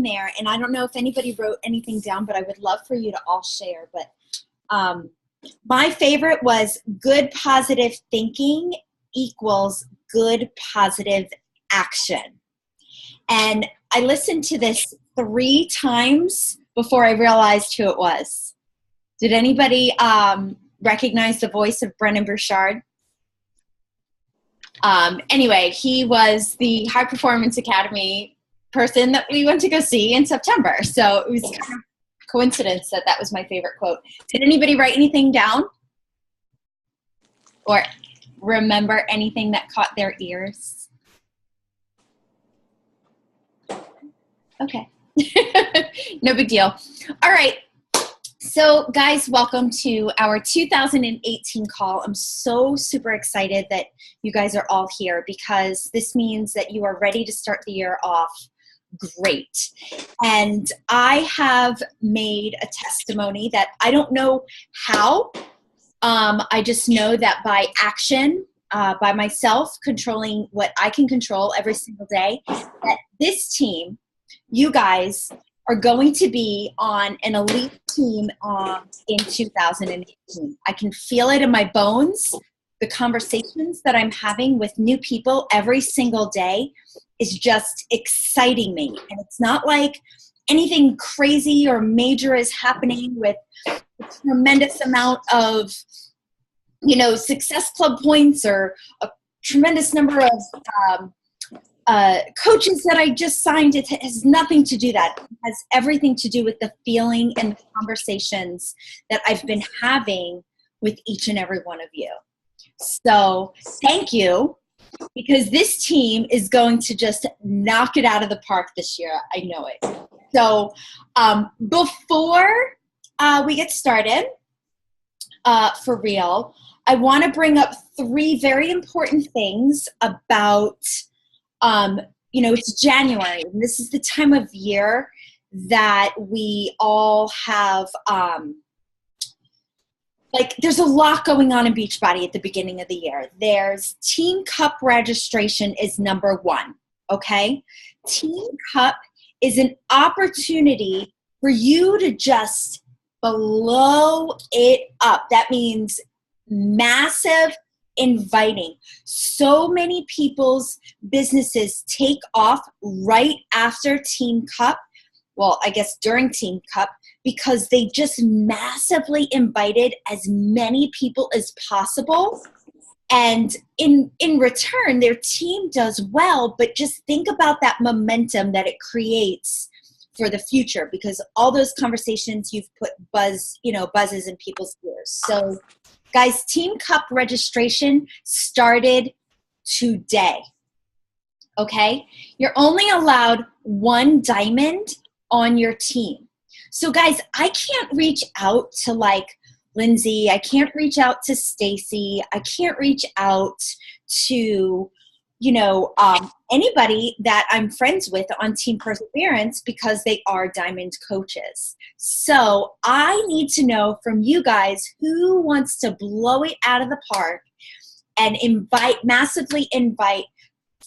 there, and I don't know if anybody wrote anything down, but I would love for you to all share. But my favorite was good positive thinking equals good positive action. And I listened to this 3 times before I realized who it was. Did anybody recognize the voice of Brennan Burchard? Anyway, he was the High Performance Academy person that we went to go see in September. So it was kind of coincidence that that was my favorite quote. Did anybody write anything down? Or remember anything that caught their ears? Okay. No big deal. All right. So guys, welcome to our 2018 call. I'm so super excited that you guys are all here because this means that you are ready to start the year off great. And I have made a testimony that I don't know how. I just know that by action, by myself controlling what I can control every single day, that this team, you guys, are going to be on an elite team in 2018. I can feel it in my bones. The conversations that I'm having with new people every single day is just exciting me. And it's not like anything crazy or major is happening with a tremendous amount of, Success Club points or a tremendous number of coaches that I just signed. It has nothing to do that. It has everything to do with the feeling and the conversations that I've been having with each and every one of you. So thank you, because this team is going to just knock it out of the park this year. I know it. So before we get started, for real, I want to bring up 3 very important things about it's January, and this is the time of year that we all have, there's a lot going on in Beachbody at the beginning of the year. There's Team Cup registration is number 1, okay? Team Cup is an opportunity for you to just blow it up. That means massive inviting. So many people's businesses take off right after Team Cup. Well, I guess during Team Cup, because they just massively invited as many people as possible. And in return, their team does well, but just think about that momentum that it creates for the future, because all those conversations you've put buzzes in people's ears. So guys, Team Cup registration started today, okay? You're only allowed 1 diamond on your team. So guys, I can't reach out to Lindsay. I can't reach out to Stacy. I can't reach out to, anybody that I'm friends with on Team Perseverance because they are diamond coaches. So I need to know from you guys who wants to blow it out of the park and massively invite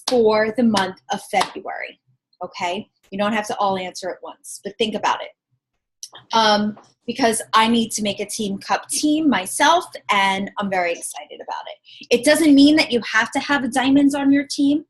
for the month of February. Okay? You don't have to all answer at once, but think about it. Because I need to make a Team Cup team myself, and I'm very excited about it. It doesn't mean that you have to have diamonds on your team.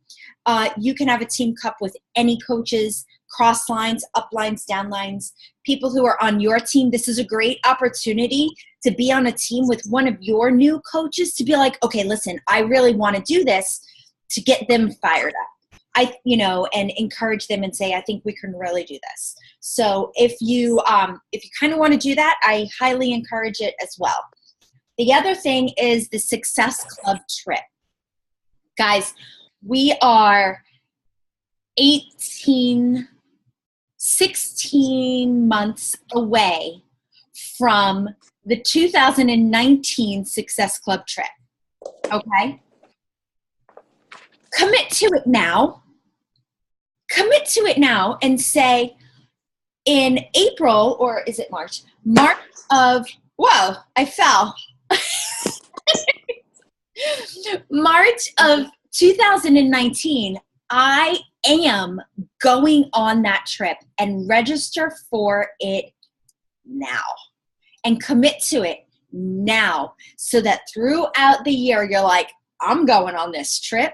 You can have a Team Cup with any coaches, cross lines, up lines, down lines, people who are on your team. This is a great opportunity to be on a team with one of your new coaches to be like, okay, listen, I really want to do this, to get them fired up. And encourage them and say, I think we can really do this. So if you kind of want to do that, I highly encourage it as well. The other thing is the Success Club trip. Guys, we are 16 months away from the 2019 Success Club trip. Okay? Commit to it now. Commit to it now and say in April, or is it March? I fell. March of 2019, I am going on that trip, and register for it now and commit to it now, so that throughout the year you're like, I'm going on this trip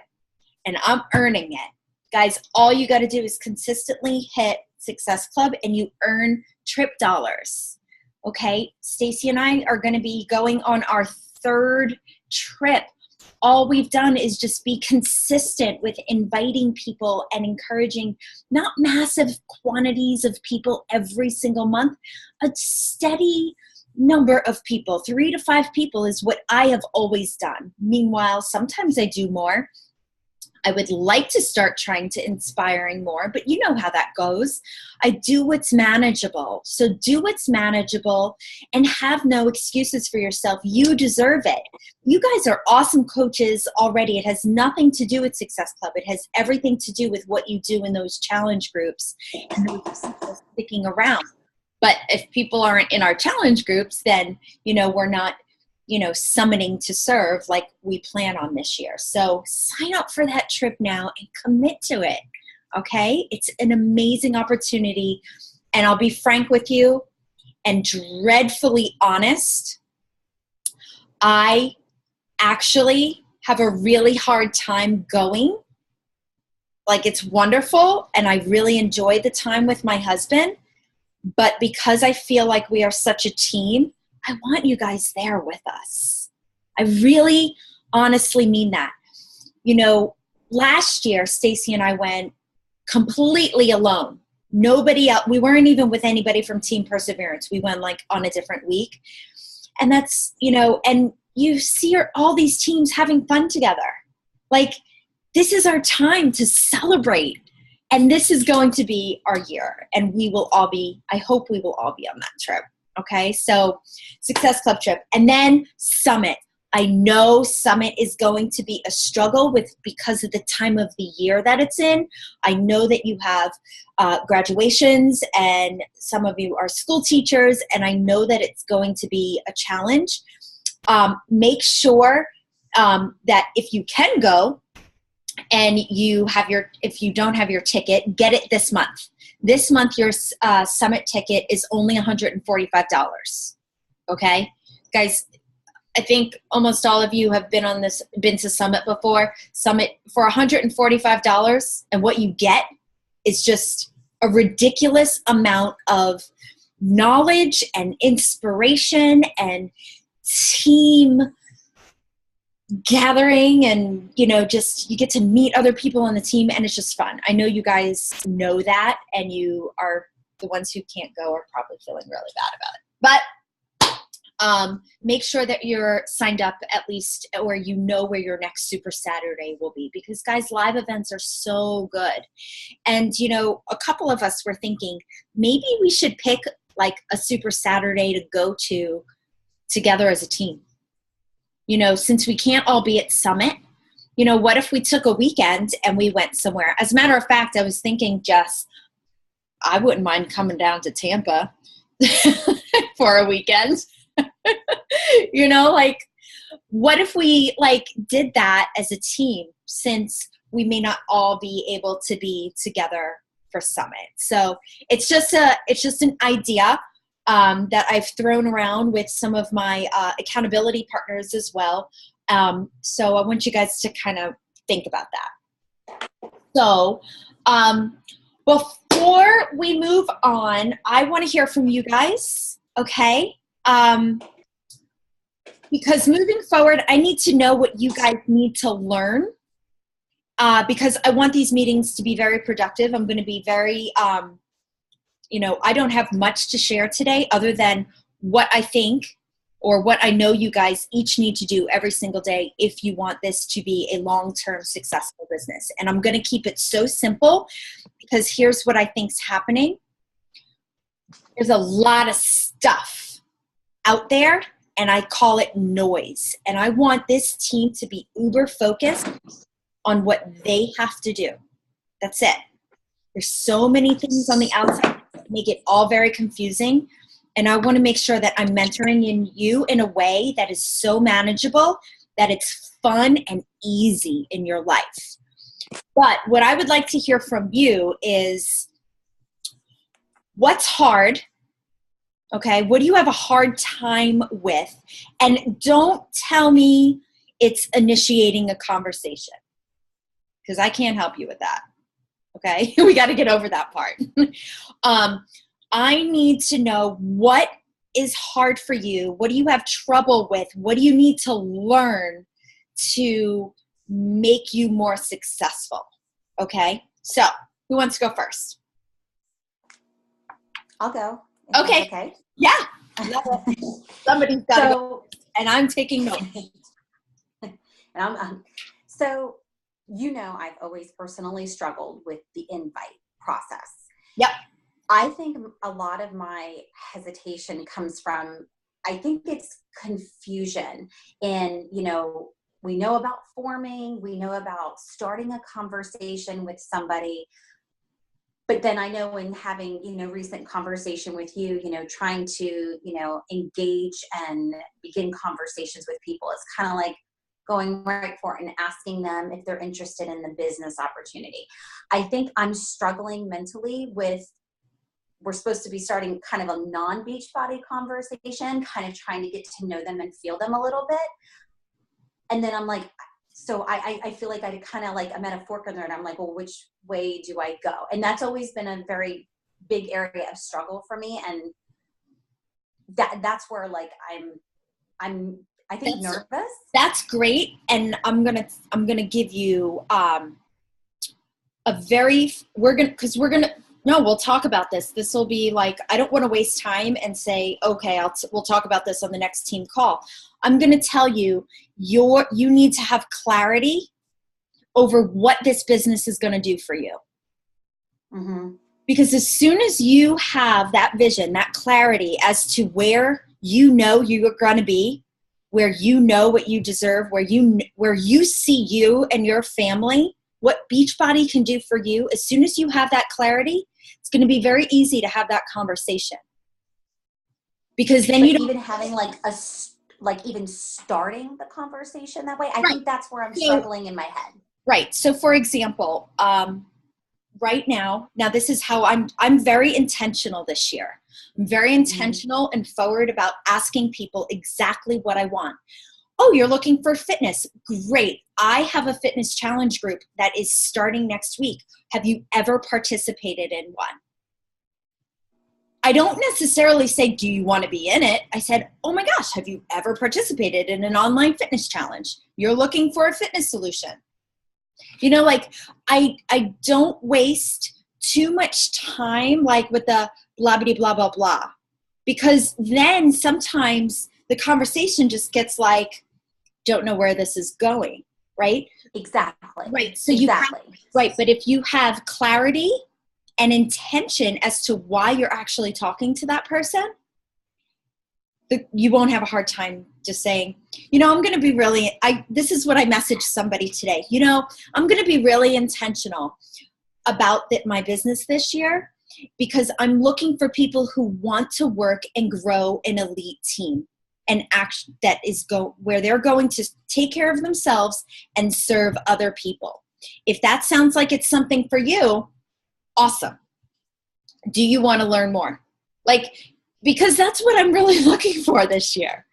and I'm earning it. Guys, all you got to do is consistently hit Success Club and you earn trip dollars. Okay, Stacy and I are going to be going on our third trip. All we've done is just be consistent with inviting people and encouraging not massive quantities of people every single month, a steady number of people. 3 to 5 people is what I have always done. Meanwhile, sometimes I do more. I would like to start trying to inspiring more, but you know how that goes. I do what's manageable. So do what's manageable and have no excuses for yourself. You deserve it. You guys are awesome coaches already. It has nothing to do with Success Club. It has everything to do with what you do in those challenge groups and those people sticking around. But if people aren't in our challenge groups, then, we're not summoning to serve like we plan on this year. So sign up for that trip now and commit to it. Okay? It's an amazing opportunity. And I'll be frank with you and dreadfully honest. I actually have a really hard time going. Like, it's wonderful and I really enjoy the time with my husband. But because I feel like we are such a team, I want you guys there with us. I really honestly mean that. Last year, Stacy and I went completely alone. Nobody else. We weren't even with anybody from Team Perseverance. We went on a different week. And that's, and you see all these teams having fun together. This is our time to celebrate. And this is going to be our year. And I hope we will all be on that trip. Okay, so Success Club trip. And then Summit. I know Summit is going to be a struggle because of the time of the year that it's in. I know that you have graduations and some of you are school teachers, and I know that it's going to be a challenge. Make sure that if you can go and if you don't have your ticket, get it this month. This month, your Summit ticket is only $145. Okay? Guys, I think almost all of you have been to Summit before. Summit for $145, and what you get is just a ridiculous amount of knowledge and inspiration and team gathering, and you get to meet other people on the team, and it's just fun. I know you guys know that, and you are the ones who can't go are probably feeling really bad about it. But make sure that you're signed up at least, or where your next Super Saturday will be, because guys, live events are so good. And a couple of us were thinking maybe we should pick a Super Saturday to go to together as a team. Since we can't all be at Summit, what if we took a weekend and we went somewhere? As a matter of fact, I was thinking, Jess, I wouldn't mind coming down to Tampa for a weekend. What if we did that as a team, since we may not all be able to be together for Summit? So it's just an idea that I've thrown around with some of my accountability partners as well. So I want you guys to kind of think about that. So before we move on, I want to hear from you guys, okay? Because moving forward, I need to know what you guys need to learn, because I want these meetings to be very productive. I'm going to be very I don't have much to share today other than what I think or what I know you guys each need to do every single day if you want this to be a long-term successful business. And I'm going to keep it so simple, because here's what I think's happening. There's a lot of stuff out there, and I call it noise. And I want this team to be uber focused on what they have to do. That's it. There's so many things on the outside that make it all very confusing. And I want to make sure that I'm mentoring you in a way that is so manageable that it's fun and easy in your life. But what I would like to hear from you is what's hard. Okay, what do you have a hard time with? And don't tell me it's initiating a conversation, because I can't help you with that. Okay, we got to get over that part. I need to know what is hard for you. What do you have trouble with? What do you need to learn to make you more successful? Okay, so who wants to go first? I'll go. Okay. Okay. Yeah. Somebody's got to go. And I'm taking notes. So, I've always personally struggled with the invite process. Yep. I think a lot of my hesitation comes from, I think it's confusion in, we know about forming, we know about starting a conversation with somebody. But then I know in having, recent conversation with you, trying to, engage and begin conversations with people, it's kind of like going right for it and asking them if they're interested in the business opportunity. I think I'm struggling mentally with, we're supposed to be starting kind of a non-Beachbody conversation, kind of trying to get to know them and feel them a little bit. And then I'm like, so I feel like I kind of like, I'm at a fork in there and I'm like, well, which way do I go? And that's always been a very big area of struggle for me. And that's where like, I think nervous. That's great. And I'm going to give you, we'll talk about this. This will be like, I don't want to waste time and say, okay, we'll talk about this on the next team call. I'm going to tell you, you need to have clarity over what this business is going to do for you. Mm-hmm. Because as soon as you have that vision, that clarity as to where you're going to be, where you know what you deserve, where you see you and your family, what Beachbody can do for you, as soon as you have that clarity, it's going to be very easy to have that conversation. Because then you don't even having even starting the conversation that way. I think that's where I'm struggling in my head. Right. So for example, right now this is how I'm very intentional this year. I'm very intentional and forward about asking people exactly what I want. Oh, you're looking for fitness. Great. I have a fitness challenge group that is starting next week. Have you ever participated in one? I don't necessarily say, do you want to be in it? I said, oh my gosh, have you ever participated in an online fitness challenge? You're looking for a fitness solution. I don't waste too much time with the blah, blah, blah, blah, blah. Because then sometimes the conversation just gets don't know where this is going, right? Exactly. Right. So exactly. But if you have clarity and intention as to why you're actually talking to that person, you won't have a hard time just saying, I'm going to be this is what I messaged somebody today. I'm going to be really intentional about my business this year because I'm looking for people who want to work and grow an elite team and where they're going to take care of themselves and serve other people. If that sounds like it's something for you, awesome. Do you want to learn more? Because that's what I'm really looking for this year,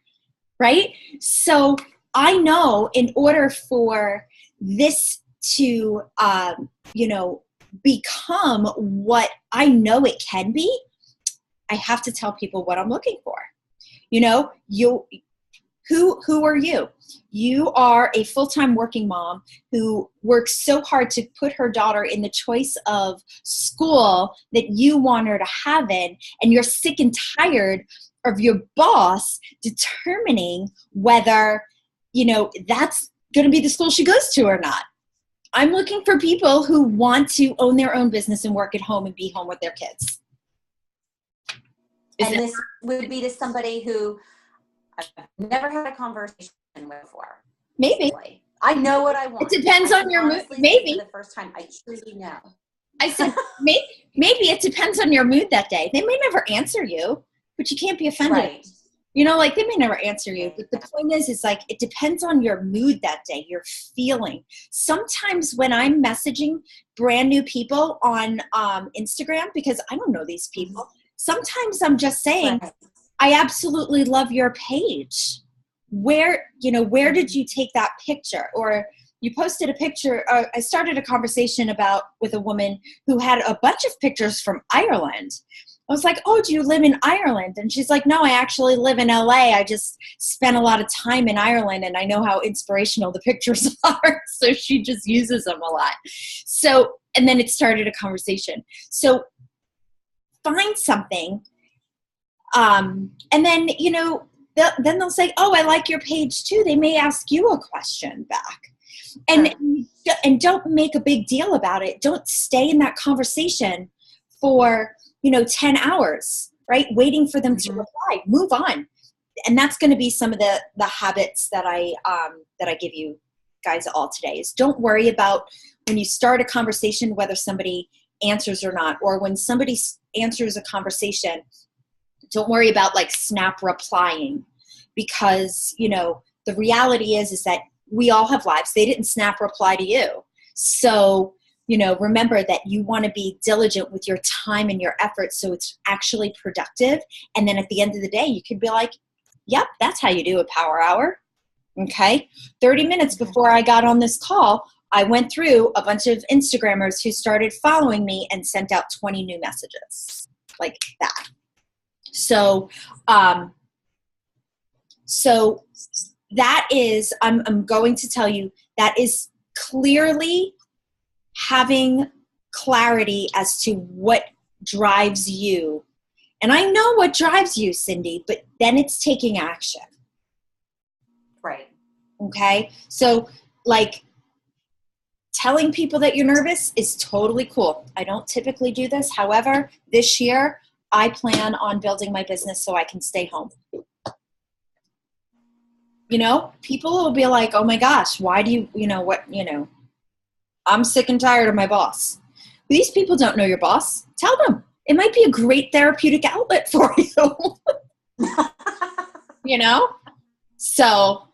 right? So I know in order for this to, become what I know it can be, I have to tell people what I'm looking for. Who are you? You are a full-time working mom who works so hard to put her daughter in the choice of school that you want her to have in, and you're sick and tired of your boss determining whether, that's going to be the school she goes to or not. I'm looking for people who want to own their own business and work at home and be home with their kids. This would be to somebody who I've never had a conversation with before. Maybe. I know what I want. It depends on your mood. Maybe. For the first time, I truly know. I said, maybe it depends on your mood that day. They may never answer you, but you can't be offended. Right. Like they may never answer you, but the point is like, it depends on your mood that day, your feeling. Sometimes when I'm messaging brand new people on Instagram, because I don't know these people, sometimes I'm just saying, I absolutely love your page. Where did you take that picture? Or you posted a picture. I started a conversation with a woman who had a bunch of pictures from Ireland. I was like, oh, do you live in Ireland? And she's like, no, I actually live in LA. I just spent a lot of time in Ireland and I know how inspirational the pictures are. So she just uses them a lot. So, and then it started a conversation. So find something. And then, then they'll say, oh, I like your page too. They may ask you a question back. And don't make a big deal about it. Don't stay in that conversation for 10 hours, right? Waiting for them to reply. Move on. And that's going to be some of the habits that I give you guys all today, is don't worry about when you start a conversation, whether somebody answers or not, or when somebody answers a conversation, don't worry about like snap replying, because, the reality is that we all have lives. They didn't snap reply to you. So, remember that you want to be diligent with your time and your effort so it's actually productive. And then at the end of the day, you could be like, yep, that's how you do a power hour. Okay. 30 minutes before I got on this call, I went through a bunch of Instagrammers who started following me and sent out 20 new messages like that. So that is, I'm going to tell you, that is clearly having clarity as to what drives you. And I know what drives you, Cindy, but then it's taking action. Right. Okay. So like telling people that you're nervous is totally cool. I don't typically do this. However, this year I plan on building my business so I can stay home. People will be like, oh my gosh, why do you, I'm sick and tired of my boss. But these people don't know your boss. Tell them. It might be a great therapeutic outlet for you. So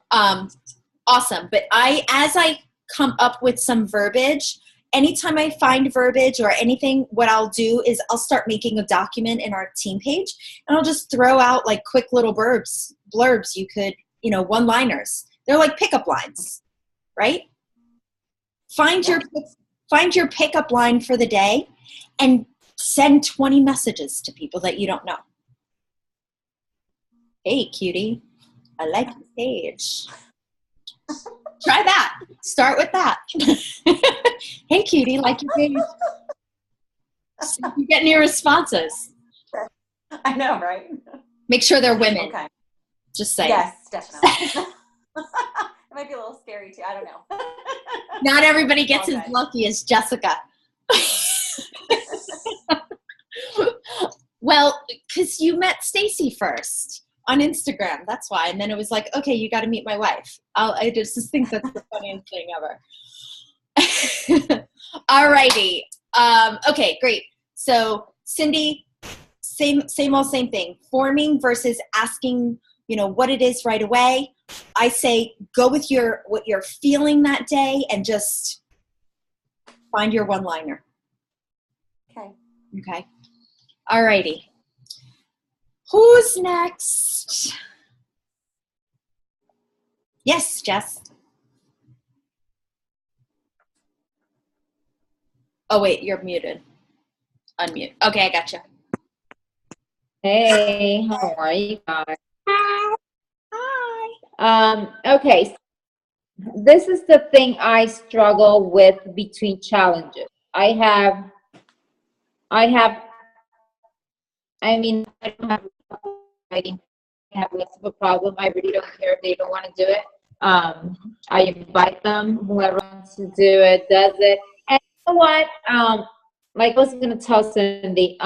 awesome. But as I come up with some verbiage, anytime I find verbiage or anything, what I'll do is I'll start making a document in our team page, and I'll just throw out like quick little blurbs you could, one-liners. They're like pickup lines, right? Find your pickup line for the day and send 20 messages to people that you don't know. Hey, cutie, I like your page. Try that. Start with that. Hey, cutie, like your page. So you get any responses. I know, right? Make sure they're women. Okay. Just saying. Yes, definitely. It might be a little scary too. I don't know. Not everybody gets as lucky as Jessica. Well, because you met Stacy first on Instagram. That's why. And then it was like, okay, you got to meet my wife. I just think that's the funniest thing ever. All righty. Okay, great. So Cindy, same thing. Forming versus asking, what it is right away. I say go with what you're feeling that day and just find your one-liner. Okay. All righty. Who's next? Yes, Jess. Oh, wait, you're muted. Unmute. Okay, I gotcha. Hey, how are you guys? Hi. Okay. This is the thing I struggle with between challenges. I don't have writing. I have less of a problem. I really don't care if they don't want to do it. I invite them. Whoever wants to do it, does it. And you know what? Like I was going to tell Cindy,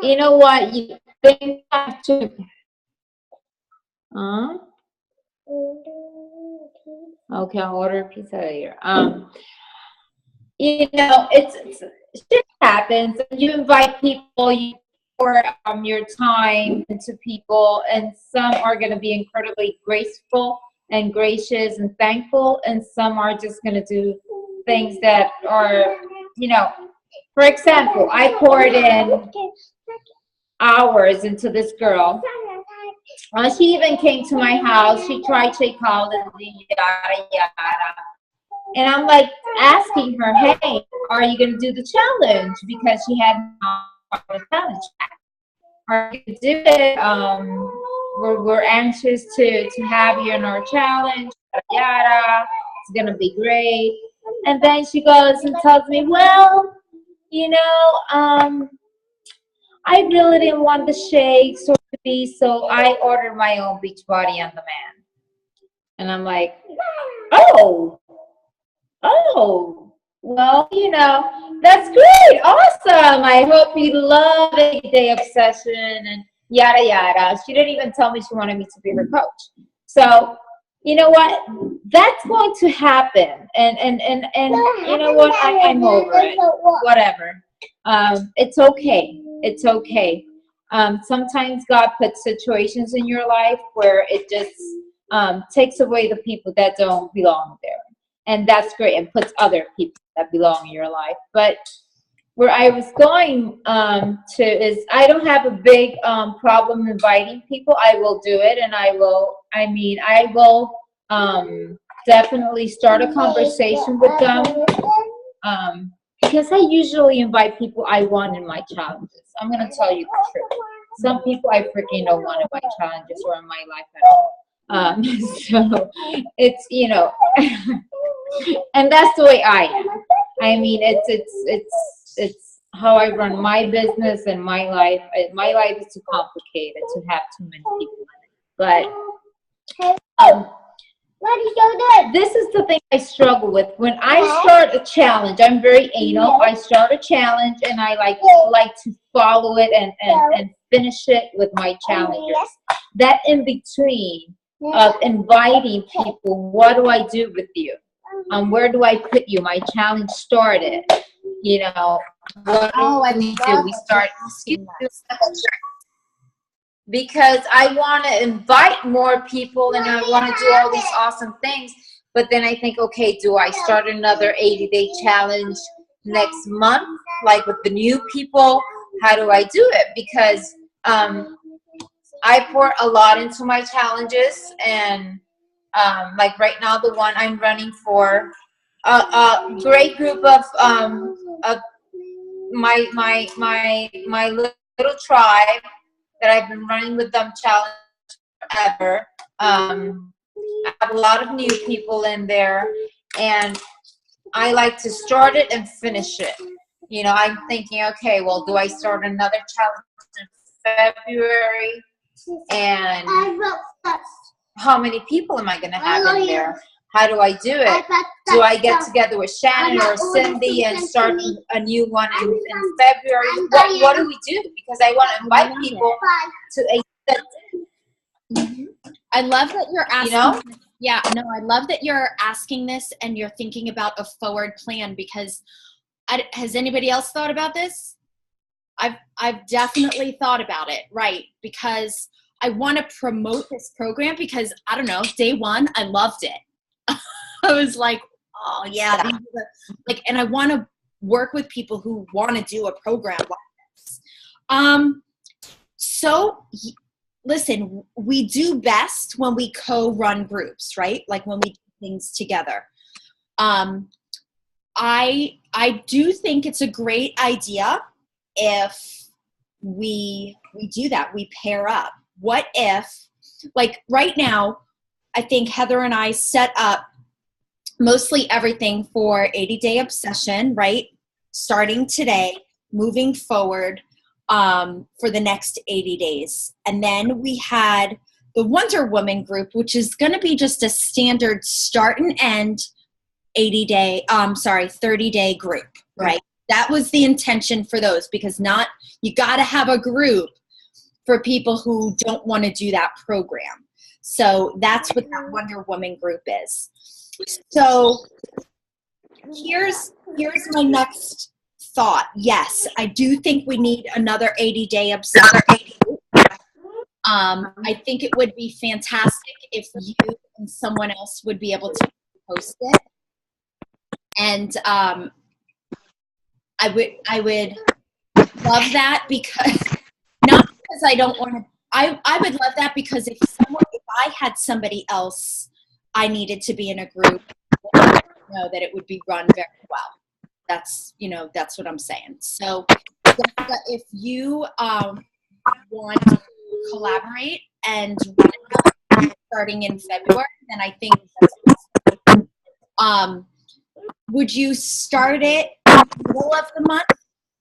you know what? You think have to. Okay, I'll order a pizza here. It's shit happens. You invite people. pour your time into people, and some are going to be incredibly graceful and gracious and thankful, and some are just going to do things that are, for example, I poured in hours into this girl. She even came to my house. She tried Shakeology, yada yada. And I'm like asking her, hey, are you going to do the challenge? Because she hadn't done the challenge. Are you going to do it? We're anxious to have you in our challenge, yada yada. It's going to be great. And then she goes and tells me, well, I really didn't want the shakes or to be, so I ordered my own Beachbody on demand. And I'm like, oh, well, that's great, awesome. I hope you love 80-day obsession and yada yada. She didn't even tell me she wanted me to be her coach. So, you know what? That's going to happen. And you know what? I'm over it. Whatever. It's okay. It's okay. Sometimes God puts situations in your life where it just takes away the people that don't belong there. And that's great, and puts other people that belong in your life. But where I was going to is I don't have a big problem inviting people. I will do it, and I will definitely start a conversation with them. Because I usually invite people I want in my challenges. I'm going to tell you the truth. Some people I freaking don't want in my challenges or in my life at all. So it's, and that's the way I am. I mean, it's how I run my business and my life. My life is too complicated to have too many people in it. But this is the thing I struggle with. When I start a challenge, I'm very anal. I start a challenge and I like to follow it and finish it with my challenges. That in between of inviting people, what do I do with you? Where do I put you? My challenge started. What do we do? We start because I want to invite more people and I want to do all these awesome things. But then I think, okay, do I start another 80-day challenge next month, like with the new people? How do I do it? Because I pour a lot into my challenges, and like right now, the one I'm running for, a great group of my little tribe that I've been running with them challenge forever. I have a lot of new people in there, and I like to start it and finish it. I'm thinking, okay, well, do I start another challenge in February? And how many people am I going to have in there? How do I do it? Do I get together with Shannon or Cindy and start a new one in February? What do we do? Because I want to invite people to a. I love that you're asking. Yeah, no, I love that you're asking this and you're thinking about a forward plan, because has anybody else thought about this? I've definitely thought about it, right? Because I want to promote this program because, I don't know, day one, I loved it. I was like, oh yeah, and I want to work with people who want to do a program like this. So listen, we do best when we co-run groups, right? Like when we do things together. I do think it's a great idea if we do that, we pair up. What if, like right now, I think Heather and I set up mostly everything for 80-day obsession, right? Starting today, moving forward for the next 80 days. And then we had the Wonder Woman group, which is going to be just a standard start and end 30-day group, right? That was the intention for those, because you got to have a group for people who don't want to do that program. So that's what that Wonder Woman group is. So here's my next thought, yes, I do think we need another 80-day obsession. I think it would be fantastic if you and someone else would be able to post it. And I would love that, because not because I don't want to. I would love that because if I had somebody else I needed to be in a group, I know that it would be run very well. That's what I'm saying. So Jessica, if you want to collaborate and run it starting in February, then I think would you start it in the middle of the month,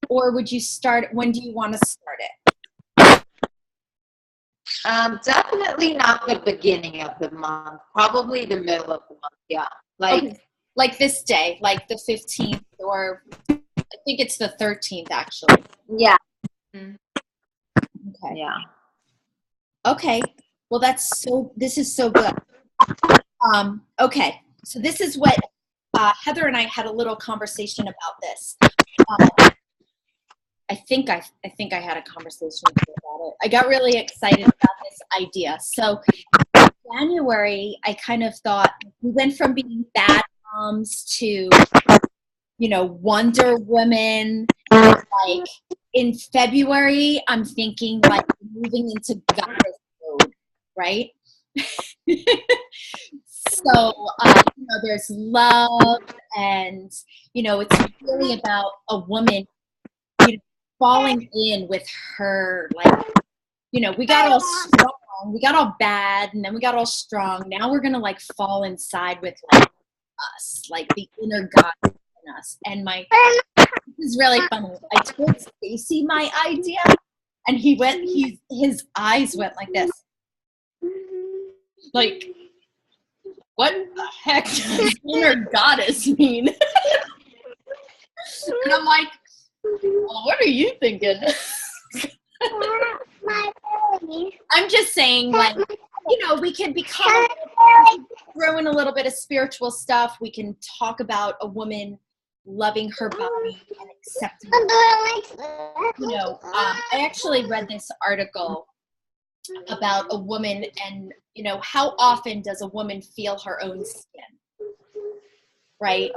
or would you start, when do you want to start it? Definitely not the beginning of the month. Probably the middle of the month. Yeah. Like this day, like the 15th, or I think it's the 13th actually. Yeah. Okay. Yeah. Okay. Well, this is so good. Okay. So this is what Heather and I had a little conversation about this. I think I had a conversation with you about it. I got really excited about this idea. So in January, I kind of thought we went from being bad moms to, Wonder Woman. Like in February, I'm thinking like moving into goddess mode, right? So, there's love, and, it's really about a woman falling in with her, like, we got all strong, we got all bad, and then we got all strong. Now we're gonna like fall inside with like us, like the inner God in us. And this is really funny. I told Stacy my idea, and his eyes went like this. Like, what the heck does inner goddess mean? And I'm like, well, what are you thinking? I'm just saying, like, we can throw in a little bit of spiritual stuff. We can talk about a woman loving her body and accepting it. I actually read this article about a woman, and how often does a woman feel her own skin, right?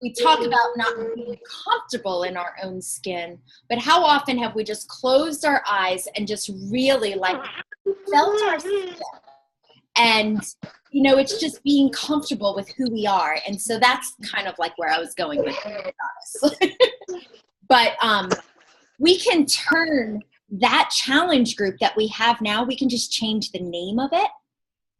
We talk about not being comfortable in our own skin, but how often have we just closed our eyes and just really like felt our skin? And it's just being comfortable with who we are. And so that's kind of like where I was going with it. But we can turn that challenge group that we have now, we can just change the name of it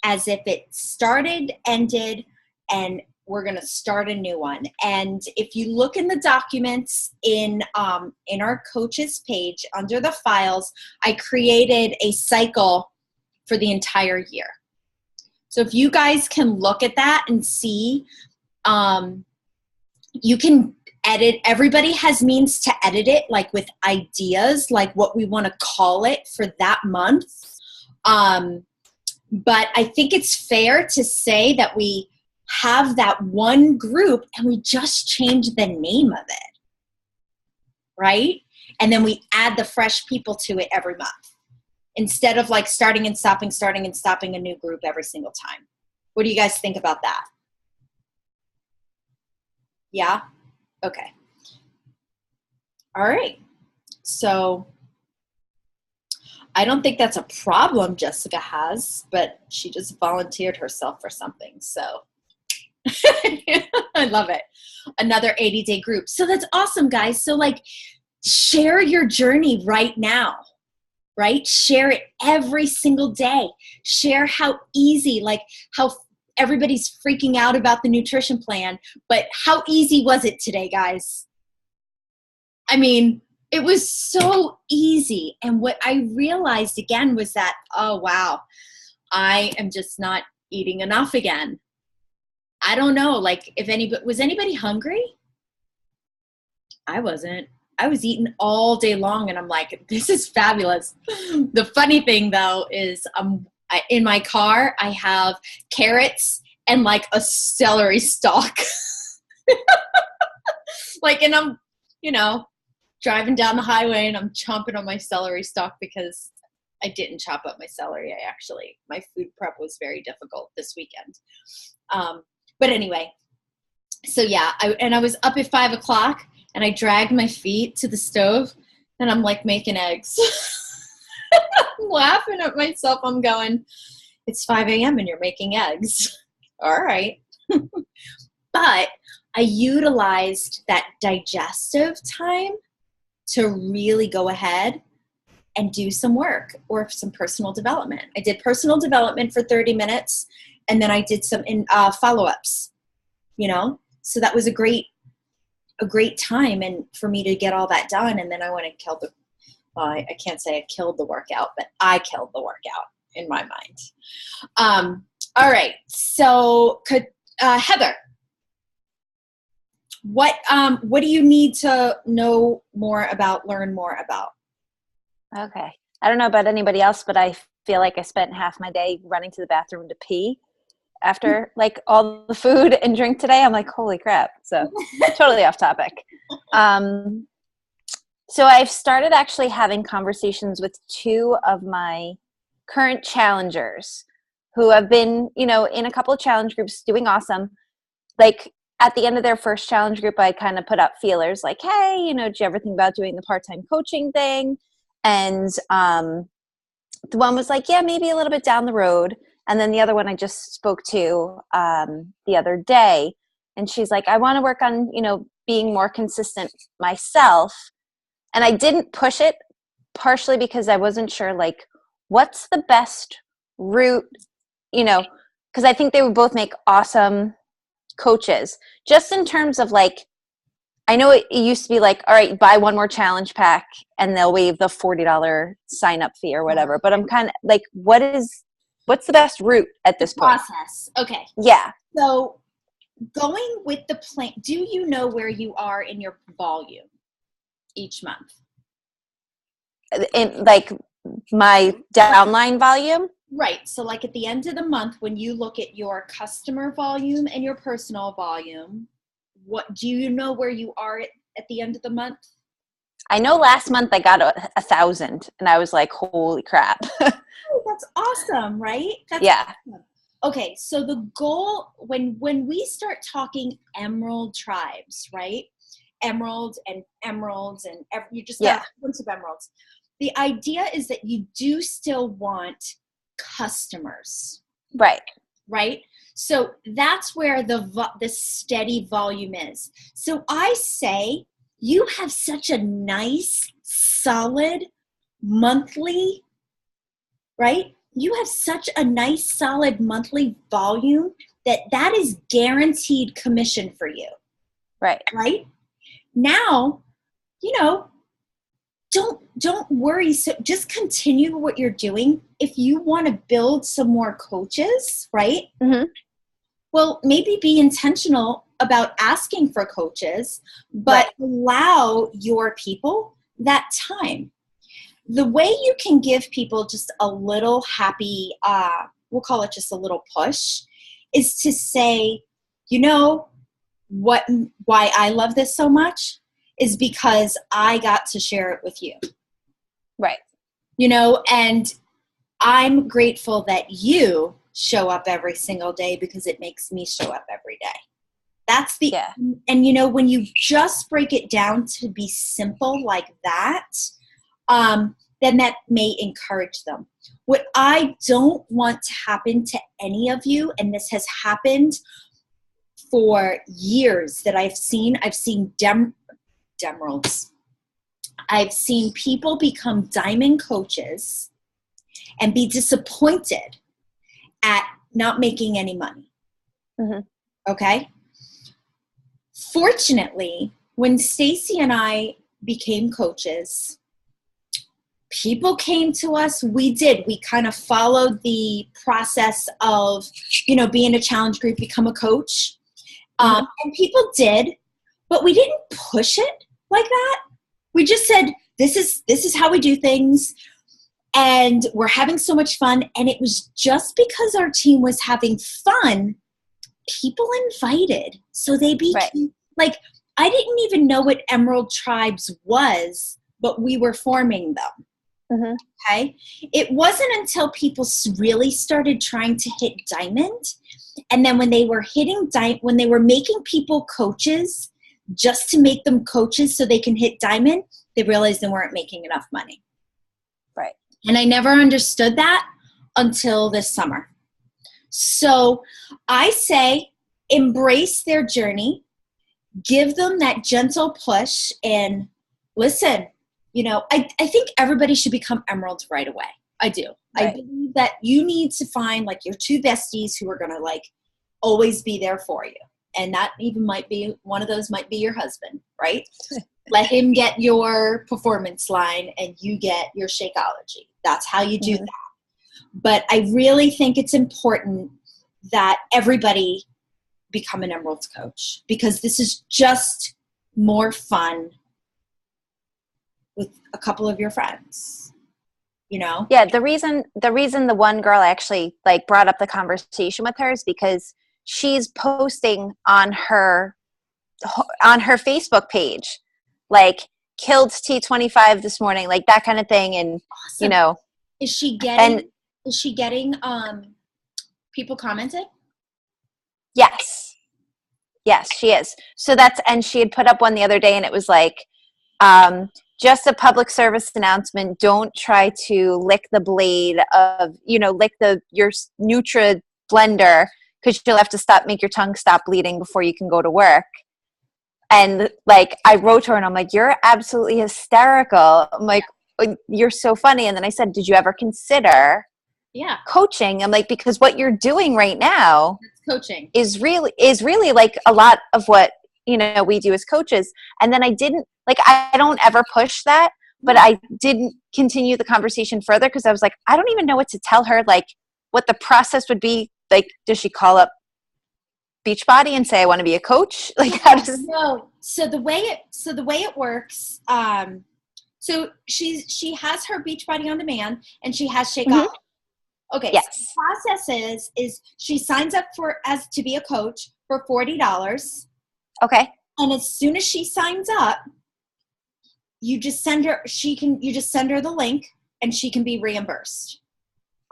as if it started, ended, and we're going to start a new one. And if you look in the documents in our coaches page under the files, I created a cycle for the entire year. So if you guys can look at that and see, you can edit. Everybody has means to edit it, like with ideas, like what we want to call it for that month. But I think it's fair to say that we have that one group and we just change the name of it, right? And then we add the fresh people to it every month, instead of like starting and stopping a new group every single time. What do you guys think about that? Yeah? Okay. All right. So I don't think that's a problem Jessica has, but she just volunteered herself for something. So I love it. Another 80-day group. So that's awesome, guys. So like, share your journey right now, right? Share it every single day. Share how easy, like how everybody's freaking out about the nutrition plan, but how easy was it today, guys? I mean, it was so easy. And what I realized again was that, oh, wow, I am just not eating enough again. I don't know, like was anybody hungry? I wasn't. I was eating all day long, and I'm like, this is fabulous. The funny thing though is in my car, I have carrots and like a celery stalk. Like, and you know, driving down the highway and I'm chomping on my celery stalk because I didn't chop up my celery. My food prep was very difficult this weekend. But anyway, so yeah, I was up at 5 o'clock and I dragged my feet to the stove and I'm like making eggs. I'm laughing at myself. I'm going, it's 5 a.m. and you're making eggs. All right. But I utilized that digestive time to really go ahead and do some work or some personal development. I did personal development for 30 minutes and then I did some follow-ups, you know? So that was a great time and for me to get all that done. And then I went and killed I can't say I killed the workout, but I killed the workout in my mind. All right. So Heather, what do you need to know more about, learn more about? Okay. I don't know about anybody else, but I feel like I spent half my day running to the bathroom to pee after like all the food and drink today. I'm like, holy crap. So totally off topic. So I've started actually having conversations with 2 of my current challengers who have been, you know, in a couple of challenge groups doing awesome. Like at the end of their first challenge group, I kind of put up feelers like, hey, you know, did you ever think about doing the part-time coaching thing? And the one was like, yeah, maybe a little bit down the road. And then the other one I just spoke to the other day. And she's like, I want to work on, you know, being more consistent myself. And I didn't push it partially because I wasn't sure, like, what's the best route, you know, because I think they would both make awesome coaches. Just in terms of, like, I know it used to be like, all right, buy one more challenge pack and they'll waive the $40 sign up fee or whatever. But I'm kind of like, what's the best route at this point? Process. Okay. Yeah. So going with the plan, do you know where you are in your volume each month? In like my downline volume? Right. So like at the end of the month, when you look at your customer volume and your personal volume, what do you know where you are at the end of the month? I know last month I got 1,000 and I was like, holy crap. Oh, that's awesome, right? That's yeah. Awesome. Okay. So the goal when we start talking emerald tribes, right? Emeralds and you just got a bunch of emeralds. The idea is that you do still want customers. Right? So that's where the steady volume is. So I say you have such a nice, solid monthly, right? You have such a nice, solid monthly volume that is guaranteed commission for you. Right. Right? Now, you know, don't worry. So just continue what you're doing. If you want to build some more coaches, right? Mm-hmm. Well, maybe be intentional about asking for coaches, but allow your people that time. The way you can give people just a little happy, we'll call it just a little push, is to say, you know, why I love this so much is because I got to share it with you. Right. You know, and I'm grateful that you show up every single day because it makes me show up every day. That's and you know, when you just break it down to be simple like that, then that may encourage them. What I don't want to happen to any of you, and this has happened for years that I've seen Demeralds. I've seen people become diamond coaches and be disappointed at not making any money. Mm-hmm. Okay? Fortunately, when Stacy and I became coaches, people came to us. We kind of followed the process of, you know, being a challenge group, become a coach. And people did, but we didn't push it like that. We just said, this is how we do things. And we're having so much fun. And it was just because our team was having fun, people invited. So they became like, I didn't even know what Emerald Tribes was, but we were forming them. Mhm. Okay. It wasn't until people really started trying to hit diamond. And then when they were when they were making people coaches just to make them coaches so they can hit diamond, they realized they weren't making enough money. Right. And I never understood that until this summer. So I say embrace their journey, give them that gentle push, and listen, you know, I think everybody should become emeralds right away. I do. Right. I believe that you need to find like your two besties who are going to like always be there for you. And that even might be, one of those might be your husband, right? Let him get your performance line and you get your Shakeology. That's how you do that. But I really think it's important that everybody become an Emeralds coach, because this is just more fun with a couple of your friends, you know? Yeah, the reason the one girl actually like brought up the conversation with her is because she's posting on her Facebook page, like killed T25 this morning, like that kind of thing. And Awesome. you know, Is she getting people commenting? yes, she is. So and she had put up one the other day and it was like, just a public service announcement. Don't try to lick the blade of, lick your Nutra blender, because you'll have to make your tongue stop bleeding before you can go to work. And like, I wrote her and I'm like, you're absolutely hysterical. I'm like, you're so funny. And then I said, did you ever consider coaching? I'm like, because what you're doing right now coaching is really like a lot of what, we do as coaches. And then I don't ever push that, but I didn't continue the conversation further because I was like, I don't even know what to tell her, like what the process would be. Like, does she call up Beachbody and say, I want to be a coach? Like, how does so the way it works, so she has her Beachbody on demand and she has Shakeology. Mm-hmm. Okay. Yes. So the process is she signs up to be a coach for $40. Okay. And as soon as she signs up, you just send her the link and she can be reimbursed.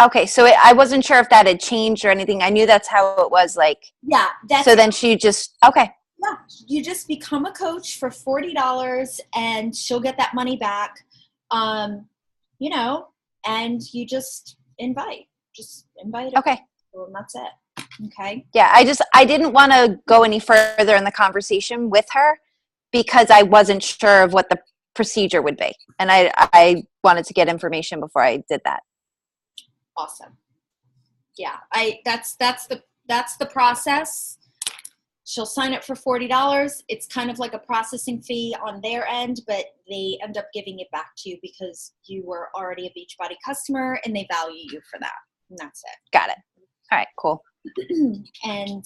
Okay. So I wasn't sure if that had changed or anything. I knew that's how it was, like. Yeah. So then she just, okay. Yeah. You just become a coach for $40 and she'll get that money back. And you just invite. Okay. And that's it. Okay. Yeah, I didn't want to go any further in the conversation with her because I wasn't sure of what the procedure would be. And I wanted to get information before I did that. Awesome. Yeah, that's the process. She'll sign up for $40. It's kind of like a processing fee on their end, but they end up giving it back to you because you were already a Beachbody customer and they value you for that. And that's it. Got it. All right, cool. And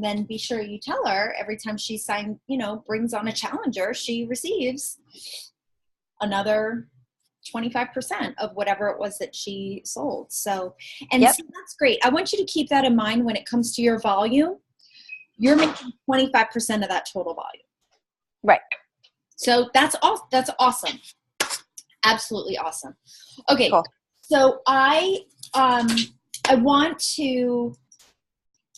then be sure you tell her every time she brings on a challenger, she receives another 25% of whatever it was that she sold. So that's great. I want you to keep that in mind when it comes to your volume. You're making 25% of that total volume. Right. So that's awesome. Absolutely awesome. Okay. Cool. So I want to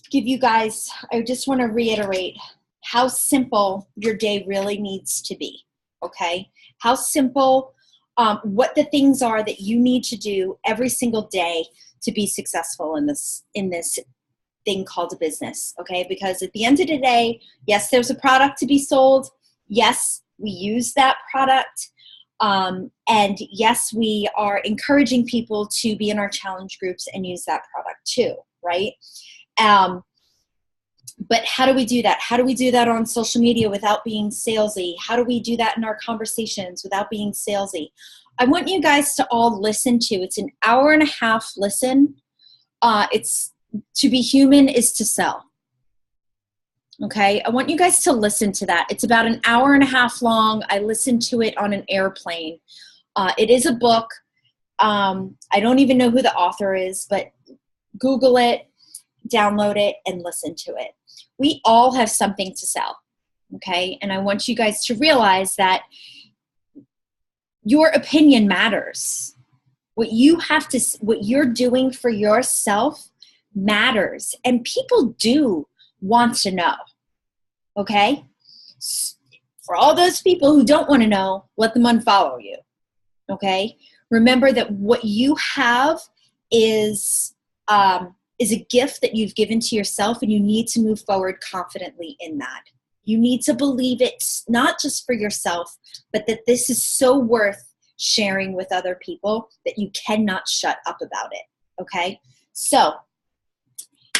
give you guys, I just want to reiterate how simple your day really needs to be. Okay. How simple, what the things are that you need to do every single day to be successful in this thing called a business. Okay. Because at the end of the day, yes, there's a product to be sold. Yes, we use that product. And yes, we are encouraging people to be in our challenge groups and use that product too, right? But how do we do that? How do we do that on social media without being salesy? How do we do that in our conversations without being salesy? I want you guys to all listen to. It's an 1.5 hour listen. It's to be human is to sell. Okay, I want you guys to listen to that. It's about 1.5 hours long. I listened to it on an airplane. It is a book. I don't even know who the author is, but Google it, download it, and listen to it. We all have something to sell. Okay. And I want you guys to realize that your opinion matters. What you're doing for yourself matters. And people do want to know. Okay. For all those people who don't want to know, let them unfollow you. Okay. Remember that what you have is a gift that you've given to yourself, and you need to move forward confidently in that. You need to believe it, not just for yourself, but that this is so worth sharing with other people that you cannot shut up about it. Okay. So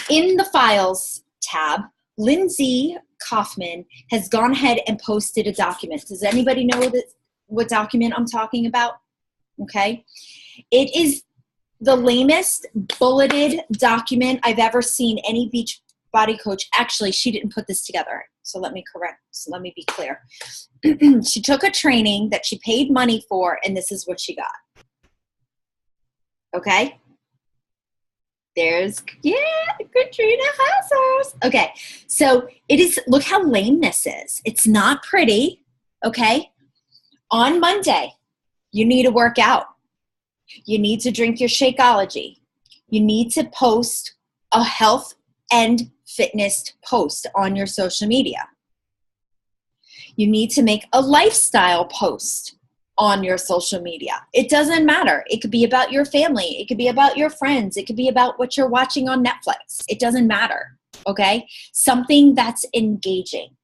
in the files tab, Lindsay Kaufman has gone ahead and posted a document. Does anybody know what document I'm talking about? Okay. It is the lamest bulleted document I've ever seen any beach body coach. Actually, she didn't put this together. So let me be clear. She took a training that she paid money for, and this is what she got. Okay. There's, Katrina Hassers. Okay. So it is, look how lame this is. It's not pretty. Okay. On Monday, you need to work out. You need to drink your Shakeology. You need to post a health and fitness post on your social media. You need to make a lifestyle post on your social media. It doesn't matter. It could be about your family. It could be about your friends. It could be about what you're watching on Netflix. It doesn't matter. Okay? Something that's engaging.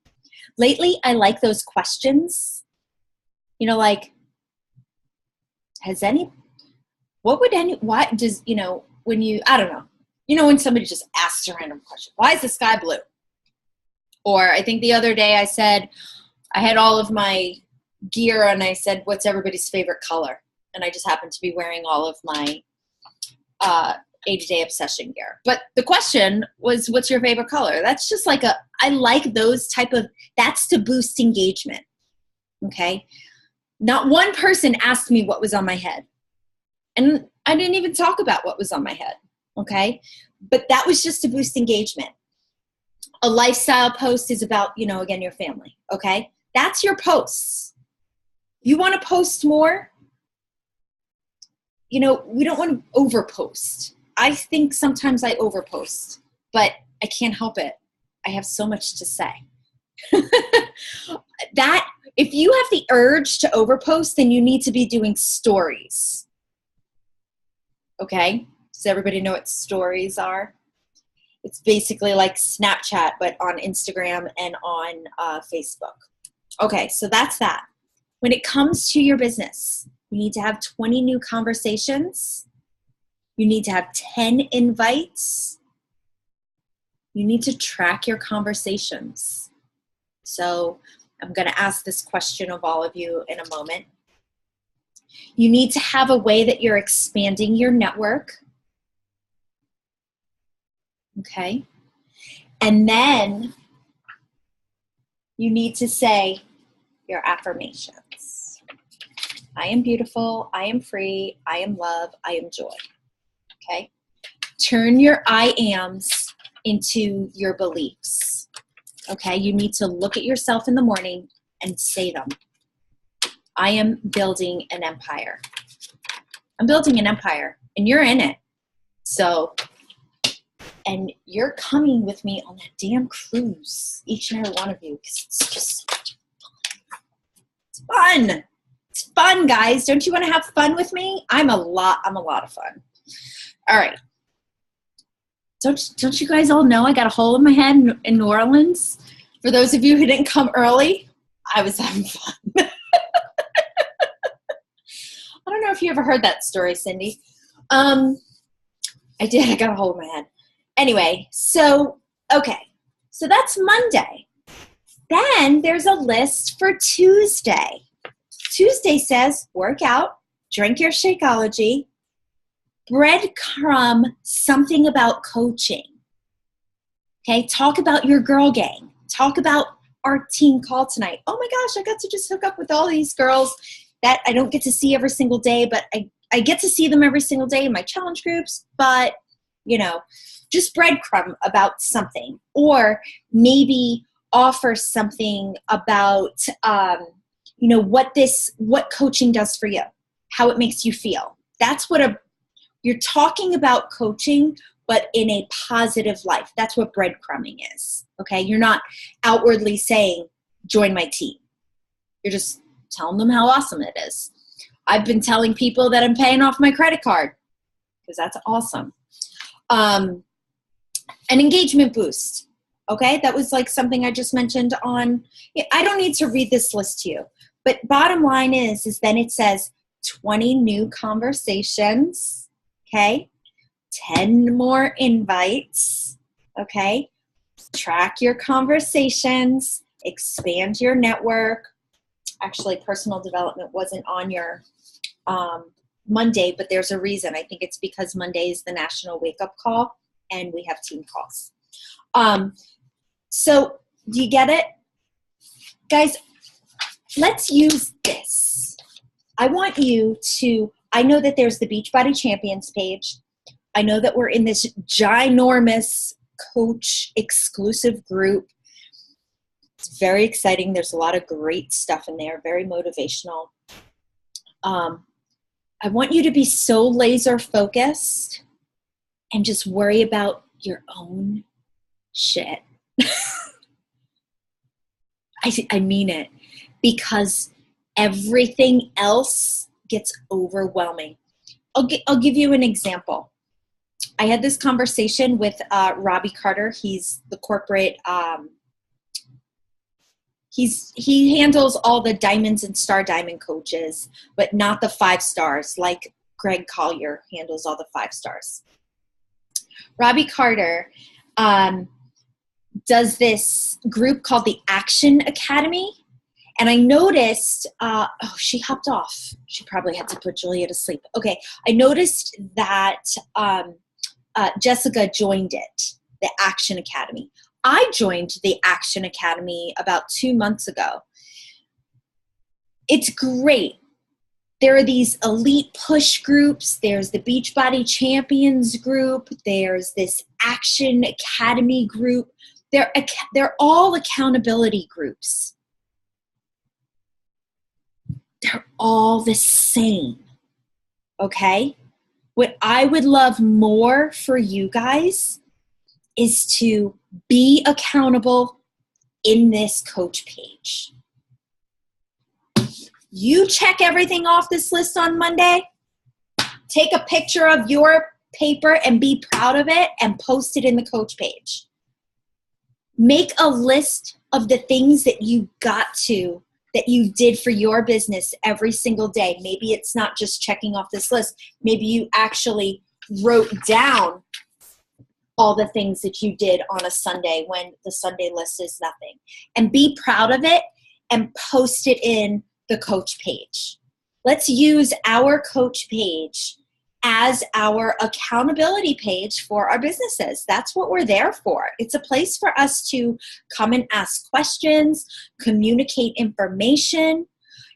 Lately, I like those questions. You know, like, I don't know. You know, when somebody just asks a random question, why is the sky blue? Or I think the other day I said, I had all of my gear and I said, what's everybody's favorite color? And I just happened to be wearing all of my 80-day obsession gear. But the question was, what's your favorite color? That's just like I like those that's to boost engagement. Okay. Not one person asked me what was on my head. And I didn't even talk about what was on my head. Okay. But that was just to boost engagement. A lifestyle post is about, again, your family. Okay. That's your posts. You want to post more? We don't want to overpost. I think sometimes I overpost, but I can't help it. I have so much to say. If you have the urge to overpost, then you need to be doing stories. Okay? Does everybody know what stories are? It's basically like Snapchat, but on Instagram and on Facebook. Okay, so that's that. When it comes to your business, you need to have 20 new conversations. You need to have 10 invites. You need to track your conversations. So I'm going to ask this question of all of you in a moment. You need to have a way that you're expanding your network. Okay. And then you need to say your affirmations. I am beautiful. I am free. I am love. I am joy. Okay. Turn your I ams into your beliefs. Okay. You need to look at yourself in the morning and say them. I am building an empire. I'm building an empire and you're in it. So, and you're coming with me on that damn cruise, each and every one of you, because it's fun. It's fun, guys. Don't you want to have fun with me? I'm a lot of fun. All right. Don't you guys all know I got a hole in my head in New Orleans? For those of you who didn't come early, I was having fun. I don't know if you ever heard that story, Cindy. I did. I got a hole in my head. Anyway, so that's Monday. Then there's a list for Tuesday. Tuesday says work out, drink your Shakeology, breadcrumb something about coaching. Okay, talk about your girl gang. Talk about our team call tonight. Oh my gosh, I got to just hook up with all these girls that I don't get to see every single day, but I get to see them every single day in my challenge groups, but just breadcrumb about something. Or maybe offer something about, what coaching does for you, how it makes you feel. That's what you're talking about coaching, but in a positive life. That's what breadcrumbing is. Okay. You're not outwardly saying, join my team. You're just telling them how awesome it is. I've been telling people that I'm paying off my credit card because that's awesome. An engagement boost. Okay. That was like something I just mentioned on, I don't need to read this list to you, but bottom line is then it says 20 new conversations. Okay. 10 more invites. Okay. Track your conversations, expand your network. Actually, personal development wasn't on your Monday, but there's a reason. I think it's because Monday is the national wake-up call and we have team calls. So do you get it? Guys, let's use this. I want you to, I know that there's the Beachbody Champions page. I know that we're in this ginormous coach exclusive group. It's very exciting. There's a lot of great stuff in there, very motivational. I want you to be so laser focused and just worry about your own shit. I mean it, because everything else gets overwhelming. I'll give you an example. I had this conversation with Robbie Carter. He's the corporate, he handles all the diamonds and star diamond coaches, but not the 5 stars, like Greg Collier handles all the 5 stars. Robbie Carter does this group called the Action Academy. And I noticed, she hopped off. She probably had to put Julia to sleep. Okay, I noticed that Jessica joined it, the Action Academy. I joined the Action Academy about 2 months ago. It's great. There are these elite push groups. There's the Beachbody Champions group. There's this Action Academy group. They're all accountability groups. They're all the same. Okay? What I would love more for you guys is to be accountable in this coach page. You check everything off this list on Monday. Take a picture of your paper and be proud of it and post it in the coach page. Make a list of the things that you that you did for your business every single day. Maybe it's not just checking off this list. Maybe you actually wrote down all the things that you did on a Sunday when the Sunday list is nothing. And be proud of it and post it in the coach page. Let's use our coach page as our accountability page for our businesses. That's what we're there for. It's a place for us to come and ask questions, communicate information,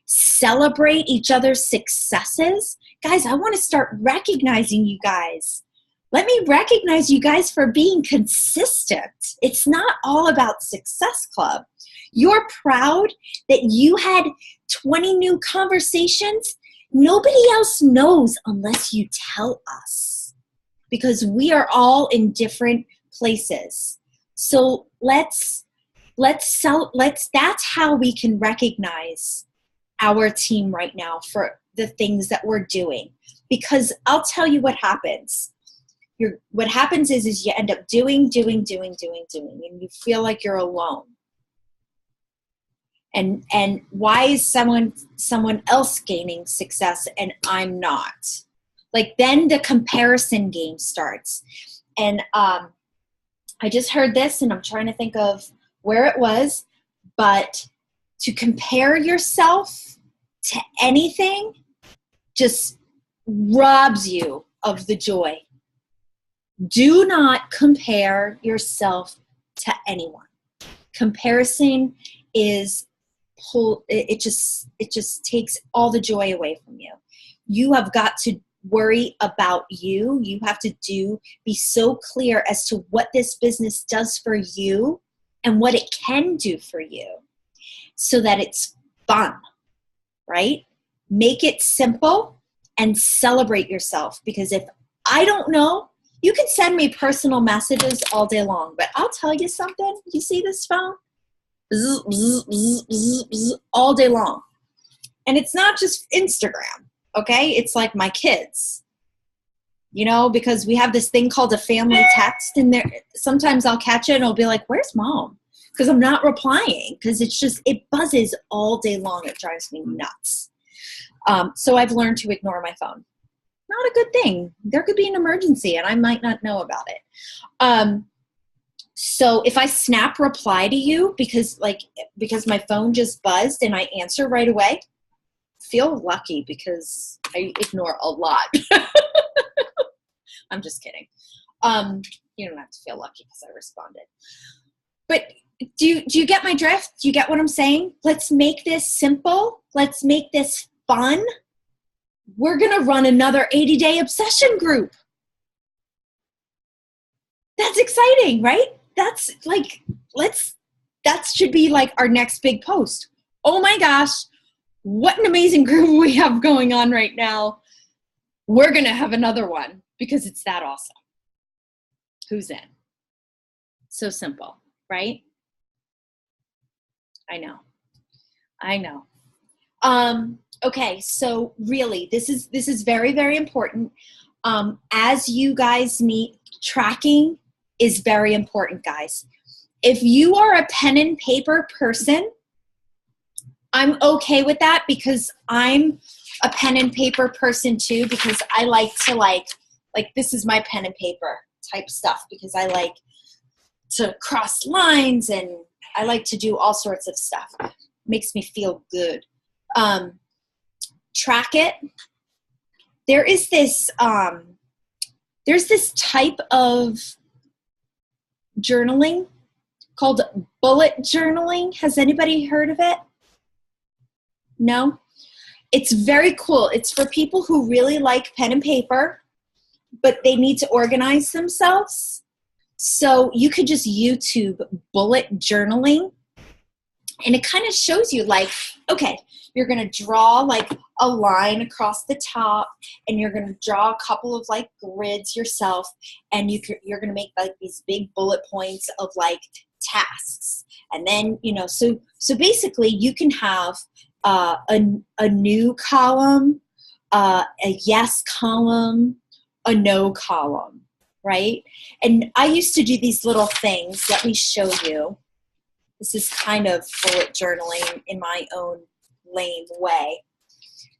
celebrate each other's successes. Guys, I want to start recognizing you guys. Let me recognize you guys for being consistent. It's not all about Success Club. You're proud that you had 20 new conversations. Nobody else knows unless you tell us, because we are all in different places. So that's how we can recognize our team right now for the things that we're doing. Because I'll tell you what happens. What happens is you end up doing, and you feel like you're alone. And why is someone else gaining success and I'm not? Like, then the comparison game starts. And I just heard this and I'm trying to think of where it was, but to compare yourself to anything just robs you of the joy. Do not compare yourself to anyone. Comparison is it just takes all the joy away from you. You have got to worry about you. You have to be so clear as to what this business does for you and what it can do for you so that it's fun, right? Make it simple and celebrate yourself, because if I don't know, you can send me personal messages all day long, but I'll tell you something. You see this phone? Bzz, bzz, bzz, bzz, bzz, all day long. And it's not just Instagram, okay? It's like my kids, you know, because we have this thing called a family text, and there sometimes I'll catch it and I'll be like, where's mom? Because I'm not replying, because it's just, it buzzes all day long. It drives me nuts. So I've learned to ignore my phone. Not a good thing. There could be an emergency and I might not know about it. So if I snap reply to you because my phone just buzzed and I answer right away, feel lucky, because I ignore a lot. I'm just kidding. You don't have to feel lucky because I responded. But do you get my drift? Do you get what I'm saying? Let's make this simple. Let's make this fun. We're going to run another 80-day obsession group. That's exciting, right? That's like, that should be like our next big post. Oh my gosh, what an amazing group we have going on right now. We're going to have another one because it's that awesome. Who's in? So simple, right? I know. Okay, so really, this is very, very important. As you guys meet, tracking is very important, guys. If you are a pen and paper person, I'm okay with that, because I'm a pen and paper person too, because I like to like this is my pen and paper type stuff, because I like to cross lines and I like to do all sorts of stuff. Makes me feel good. Track it. There's this type of journaling called bullet journaling. Has anybody heard of it? No? It's very cool. It's for people who really like pen and paper, but they need to organize themselves. So you could just YouTube bullet journaling, and it kind of shows you like, okay, you're going to draw like a line across the top, and you're going to draw a couple of like grids yourself, and you're going to make like these big bullet points of like tasks. And then, you know, so basically you can have a new column, a yes column, a no column, right? And I used to do these little things. Let me show you. This is kind of bullet journaling in my own lame way.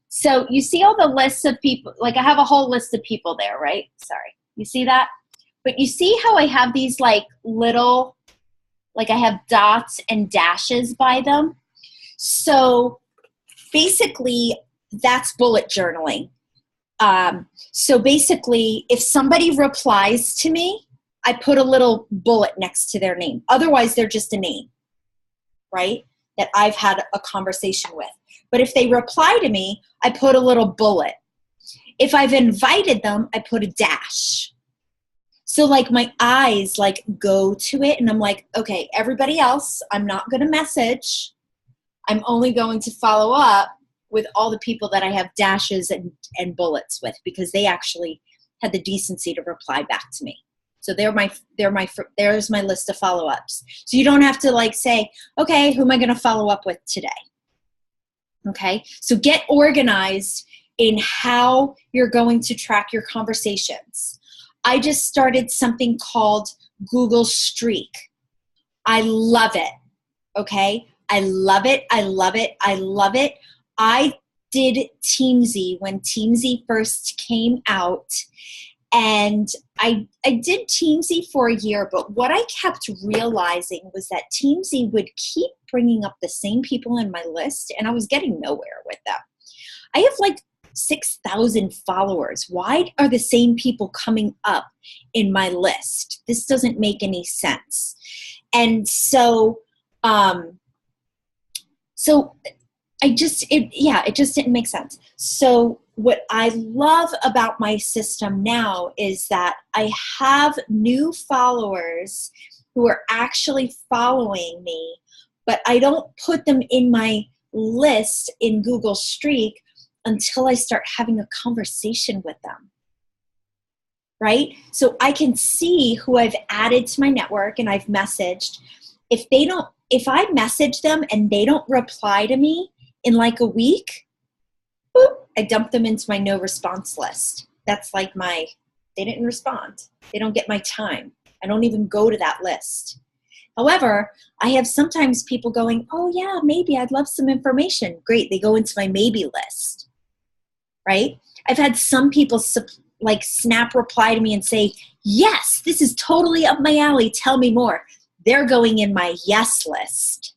So you see all the lists of people, like I have a whole list of people there, right? Sorry. You see that? But you see how I have these like little, like I have dots and dashes by them. So basically that's bullet journaling. So basically if somebody replies to me, I put a little bullet next to their name. Otherwise they're just a name, right? That I've had a conversation with. But if they reply to me, I put a little bullet. If I've invited them, I put a dash. So like my eyes like go to it, and I'm like, okay, everybody else, I'm not going to message. I'm only going to follow up with all the people that I have dashes and bullets with, because they actually had the decency to reply back to me. So there's my list of follow-ups. So you don't have to like say, okay, who am I going to follow up with today? Okay. So get organized in how you're going to track your conversations. I just started something called Google Streak. I love it. Okay. I love it. I love it. I love it. I did Teamsy when Teamsy first came out. And I did Teamsy for a year, but what I kept realizing was that Teamsy would keep bringing up the same people in my list, and I was getting nowhere with them. I have like 6,000 followers. Why are the same people coming up in my list? This doesn't make any sense. And so, it just didn't make sense. So what I love about my system now is that I have new followers who are actually following me, but I don't put them in my list in Google Streak until I start having a conversation with them. Right? So I can see who I've added to my network and I've messaged. If I message them and they don't reply to me in like a week, boop, I dump them into my no response list. That's like they didn't respond. They don't get my time. I don't even go to that list. However, I have sometimes people going, oh yeah, maybe I'd love some information. Great. They go into my maybe list, right? I've had some people like snap reply to me and say, yes, this is totally up my alley. Tell me more. They're going in my yes list.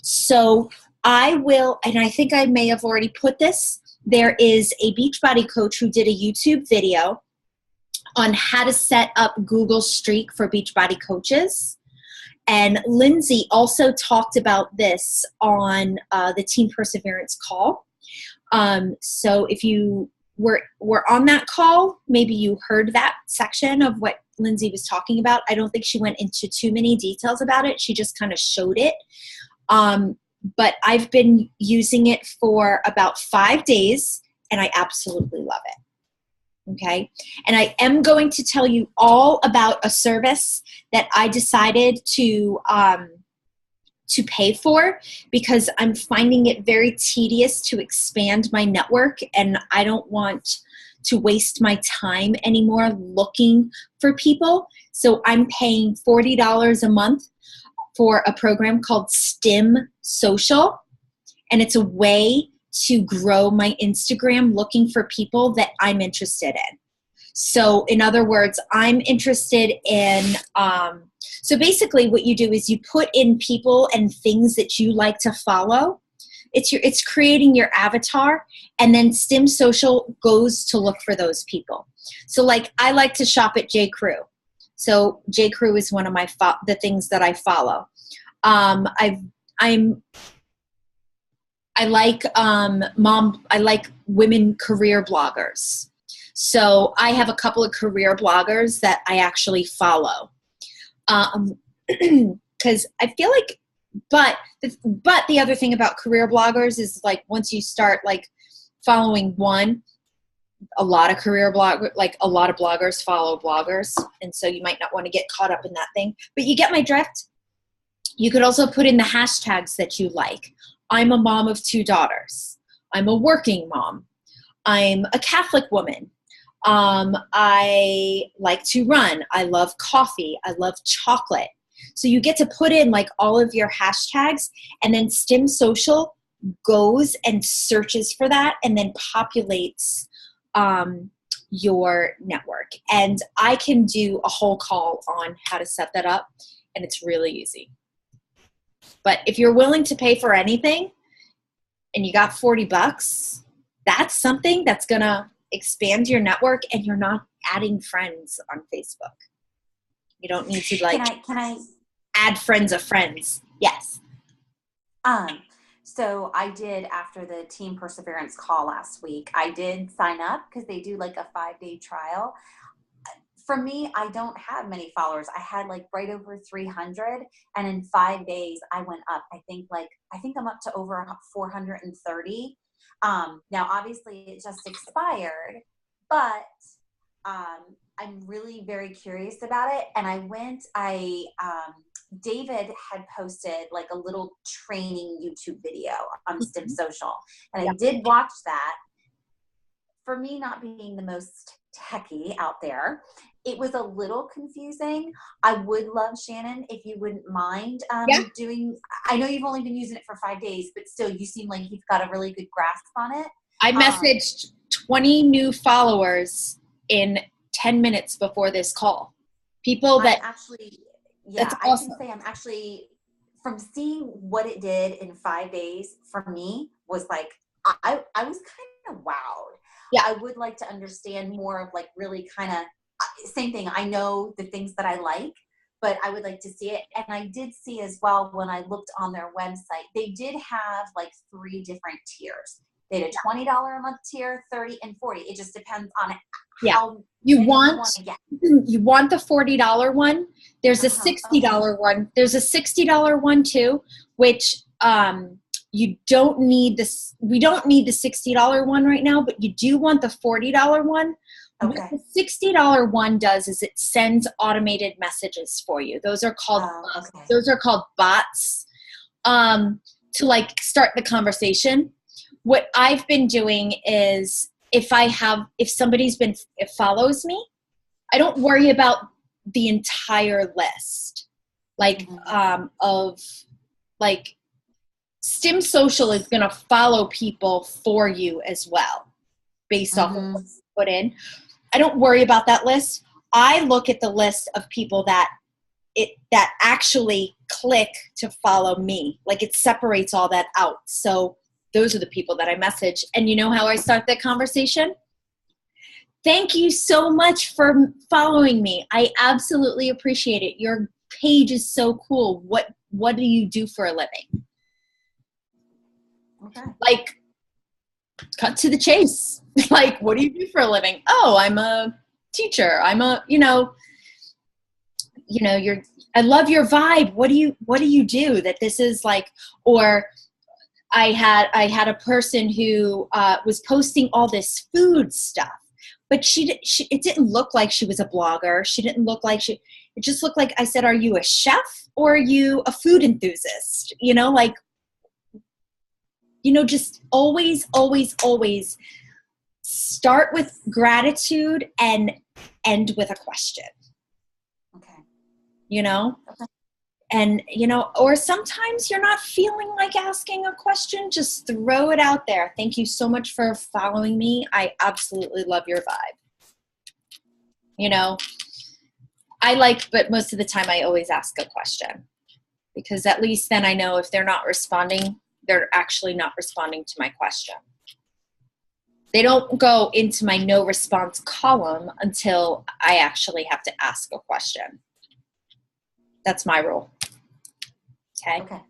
So I will, and I think I may have already put this, there is a Beachbody coach who did a YouTube video on how to set up Google Streak for Beachbody coaches. And Lindsay also talked about this on the Team Perseverance call. So if you were on that call, maybe you heard that section of what Lindsay was talking about. I don't think she went into too many details about it. She just kind of showed it. But I've been using it for about 5 days, and I absolutely love it. Okay. And I am going to tell you all about a service that I decided to pay for because I'm finding it very tedious to expand my network, and I don't want to waste my time anymore looking for people. So I'm paying $40 a month for a program called Stim Social, and it's a way to grow my Instagram looking for people that I'm interested in. So in other words, I'm interested in, so basically what you do is you put in people and things that you like to follow. It's creating your avatar, and then Stim Social goes to look for those people. So like I like to shop at J. Crew. So J. Crew is one of my the things that I follow. I like women career bloggers. So I have a couple of career bloggers that I actually follow. Because I feel like, but the other thing about career bloggers is like once you start like following one, a lot of bloggers follow bloggers, and so you might not want to get caught up in that thing. But you get my drift. You could also put in the hashtags that you like. I'm a mom of 2 daughters. I'm a working mom. I'm a Catholic woman. I like to run. I love coffee. I love chocolate. So you get to put in like all of your hashtags, and then Stim Social goes and searches for that and then populates your network. And I can do a whole call on how to set that up, and it's really easy. But if you're willing to pay for anything and you got $40, that's something that's going to expand your network, and you're not adding friends on Facebook. You don't need to like can I add friends of friends. Yes. So I did, after the Team Perseverance call last week, I did sign up because they do like a 5-day trial. For me, I don't have many followers. I had like right over 300, and in 5 days I went up. I think I'm up to over 430. Now obviously it just expired, but I'm really very curious about it. And David had posted like a little training YouTube video on Stim Social, and I did watch that. For me, not being the most techie out there, it was a little confusing. I would love, Shannon, if you wouldn't mind doing, I know you've only been using it for 5 days, but still you seem like you've got a really good grasp on it. I messaged 20 new followers in 10 minutes before this call. People that actually, that's awesome. I can say I'm actually, from seeing what it did in 5 days, for me was like, I was kind of wowed. Yeah. I would like to understand more of like really kind of same thing. I know the things that I like, but I would like to see it. And I did see as well, when I looked on their website, they did have like 3 different tiers. They had a $20 a month tier, 30 and 40. It just depends on Yeah. how You many want to get. you want the $40 one. There's a $60 one. There's a $60 one too, which you don't need this. We don't need the $60 one right now, but you do want the $40 one. Okay. What the $60 one does is it sends automated messages for you. Those are called Okay. those are called bots, to like start the conversation. What I've been doing is if follows me, I don't worry about the entire list, like of like Stim Social is going to follow people for you as well based off of what you put in. I don't worry about that list. I look at the list of people that actually click to follow me. Like it separates all that out. So those are the people that I message. And you know how I start that conversation? Thank you so much for following me. I absolutely appreciate it. Your page is so cool. What do you do for a living? Okay. Like, cut to the chase. Like, what do you do for a living? Oh, I'm a teacher. I'm a, I love your vibe. What do you do that this is like, or I had a person who was posting all this food stuff, but it didn't look like she was a blogger. She didn't look like it just looked like I said, are you a chef or are you a food enthusiast? Just always, always, always start with gratitude and end with a question. Okay. Okay. And, or sometimes you're not feeling like asking a question, just throw it out there. Thank you so much for following me. I absolutely love your vibe. But most of the time I always ask a question because at least then I know if they're not responding, they're actually not responding to my question. They don't go into my no response column until I actually have to ask a question. That's my rule. Okay.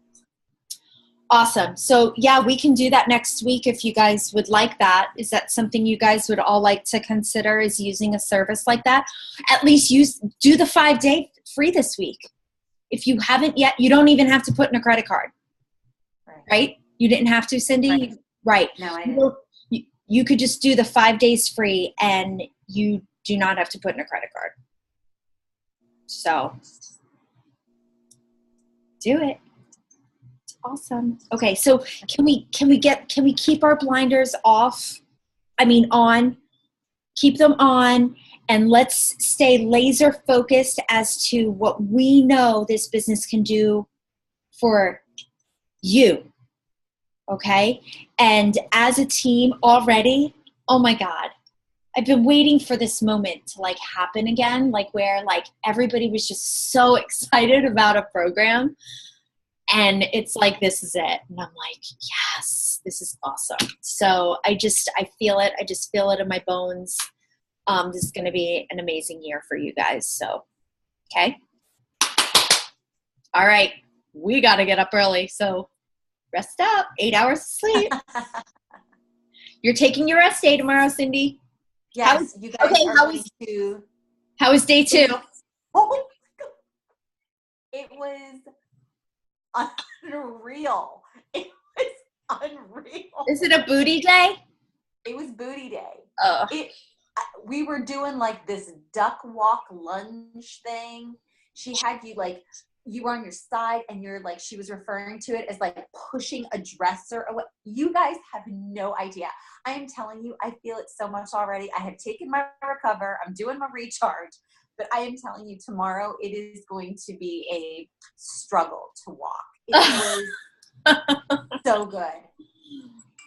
Awesome. So yeah, we can do that next week if you guys would like that. Is that something you guys would all like to consider, is using a service like that? At least do the 5-day free this week. If you haven't yet, you don't even have to put in a credit card. Right? You didn't have to, Cindy? Right. No, I didn't. You could just do the 5 days free and you do not have to put in a credit card. So do it. It's awesome. Okay, so can we keep our blinders off? On. Keep them on, and let's stay laser focused as to what we know this business can do for you. Okay? And as a team already, oh my God, I've been waiting for this moment to happen again, where everybody was just so excited about a program. And it's this is it. And I'm like, yes, this is awesome. So I feel it. I just feel it in my bones. This is going to be an amazing year for you guys. So, okay. All right. We got to get up early. So rest up, 8 hours of sleep. You're taking your rest day tomorrow, Cindy. Yes, you guys are going to. How was day 2? Oh, it was unreal. It was unreal. Is it a booty day? It was booty day. Oh. We were doing this duck walk lunge thing. She had you were on your side and you're she was referring to it as pushing a dresser away. You guys have no idea. I am telling you, I feel it so much already. I have taken my recover. I'm doing my recharge, but I am telling you tomorrow it is going to be a struggle to walk. It was so good.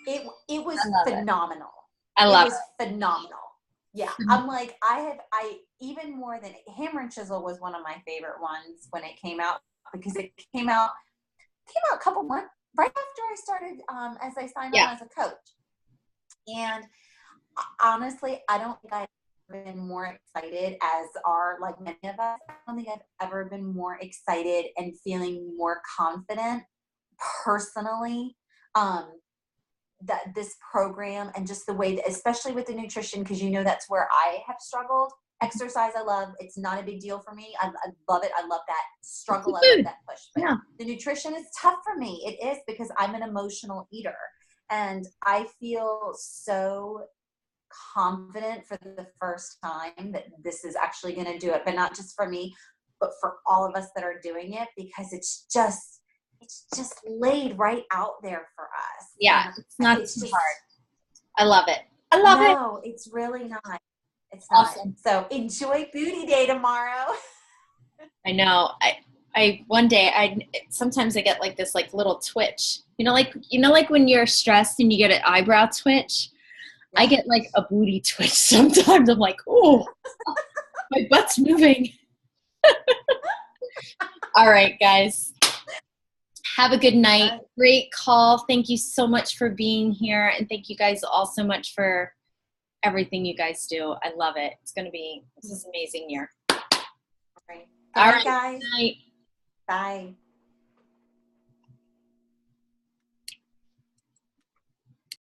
It was phenomenal. I love it. It was phenomenal. Yeah. I'm I even more than Hammer and Chisel was one of my favorite ones when it came out, because it came out a couple months right after I started as I signed on as a coach. And honestly, I don't think I've been more excited as are many of us. I don't think I've ever been more excited and feeling more confident personally this program and just the way that, especially with the nutrition, because that's where I have struggled. Exercise I love. It's not a big deal for me. I love it. I love that struggle. I love that push. But the nutrition is tough for me. It is, because I'm an emotional eater. And I feel so confident for the first time that this is actually going to do it. But not just for me, but for all of us that are doing it, because it's just laid right out there for us. Yeah, it's not too hard. I love it. No, it's really not. It's not. Awesome. So enjoy Booty Day tomorrow. I know. I one day sometimes I get like this like little twitch. Like when you're stressed and you get an eyebrow twitch. Yeah. I get like a booty twitch sometimes. I'm like, oh, my butt's moving. All right, guys. Have a good night. Great call. Thank you so much for being here. And thank you guys all so much for everything you guys do. I love it. This is an amazing year. All right, guys. Bye.